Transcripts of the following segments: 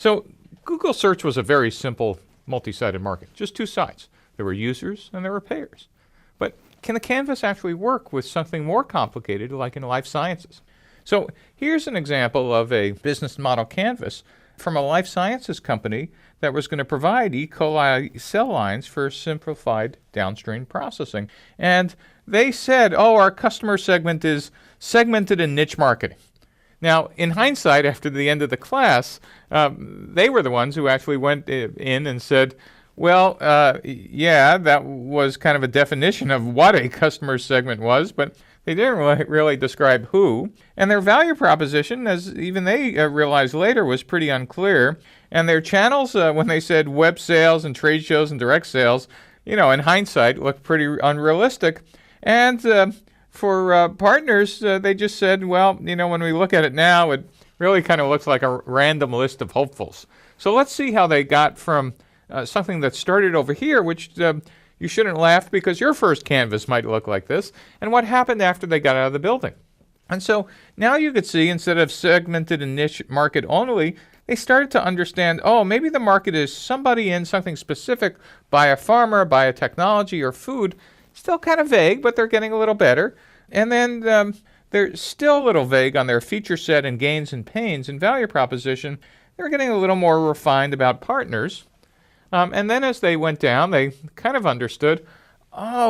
So Google search was a very simple multi-sided market, just two sides. There were users and there were payers. But can the canvas actually work with something more complicated like in life sciences? So here's an example of a business model canvas from a life sciences company that was going to provide E. coli cell lines for simplified downstream processing. And they said, our customer segment is segmented in niche marketing. Now, in hindsight, after the end of the class, they were the ones who actually went in and said, well, yeah, that was kind of a definition of what a customer segment was, but they didn't really describe who. And their value proposition, as even they realized later, was pretty unclear. And their channels, when they said web sales and trade shows and direct sales, in hindsight, looked pretty unrealistic. And for partners, they just said, well, when we look at it now, it really kind of looks like a random list of hopefuls. So let's see how they got from something that started over here, which you shouldn't laugh because your first canvas might look like this, and what happened after they got out of the building. And so now you could see, instead of segmented and niche market only, they started to understand, maybe the market is somebody in something specific, biopharma, biotechnology, or food. Still kind of vague, but they're getting a little better. And then they're still a little vague on their feature set and gains and pains and value proposition. They're getting a little more refined about partners. And then as they went down, they kind of understood,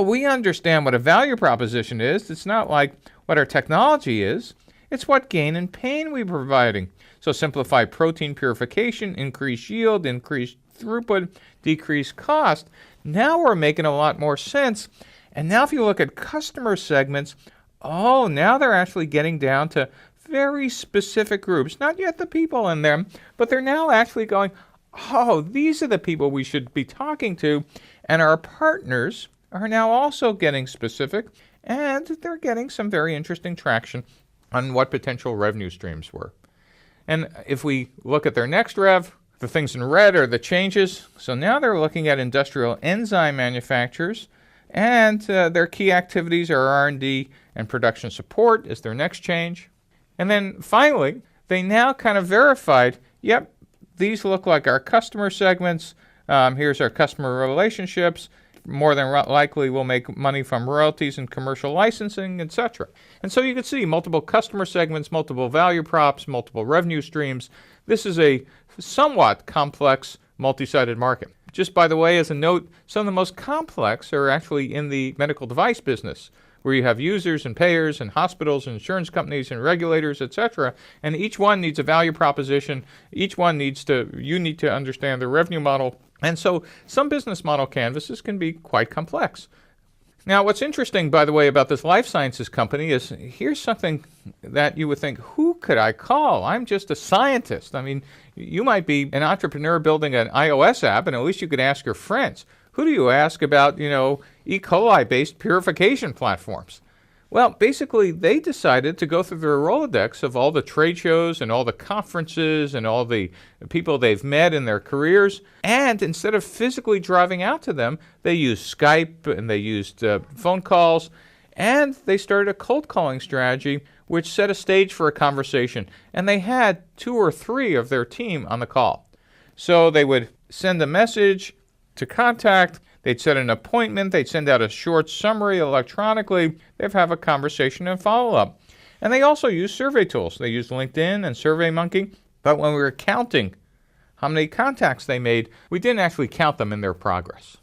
we understand what a value proposition is. It's not like what our technology is. It's what gain and pain we're providing. So simplify protein purification, increase yield, increase throughput, decrease cost. Now we're making a lot more sense. And now if you look at customer segments, now they're actually getting down to very specific groups. Not yet the people in them, but they're now actually going, these are the people we should be talking to. And our partners are now also getting specific, and they're getting some very interesting traction on what potential revenue streams were. And if we look at their next rev, the things in red are the changes. So now they're looking at industrial enzyme manufacturers, and their key activities are R&D and production support is their next change. And then finally, they now kind of verified, these look like our customer segments. Here's our customer relationships. More than likely, we'll make money from royalties and commercial licensing, etc. And so you can see multiple customer segments, multiple value props, multiple revenue streams. This is a somewhat complex, multi-sided market. Just by the way, as a note, some of the most complex are actually in the medical device business, where you have users and payers and hospitals and insurance companies and regulators, etc. And each one needs a value proposition. Each one you need to understand the revenue model. And so some business model canvases can be quite complex. Now, what's interesting, by the way, about this life sciences company is here's something that you would think, who could I call? I'm just a scientist. I mean, you might be an entrepreneur building an iOS app, and at least you could ask your friends. Who do you ask about, E. coli-based purification platforms? Well, basically, they decided to go through their Rolodex of all the trade shows and all the conferences and all the people they've met in their careers. And instead of physically driving out to them, they used Skype and they used phone calls. And they started a cold calling strategy, which set a stage for a conversation. And they had 2 or 3 of their team on the call. So they would send a message to contact. They'd set an appointment. They'd send out a short summary electronically. They'd have a conversation and follow-up. And they also use survey tools. They used LinkedIn and SurveyMonkey. But when we were counting how many contacts they made, we didn't actually count them in their progress.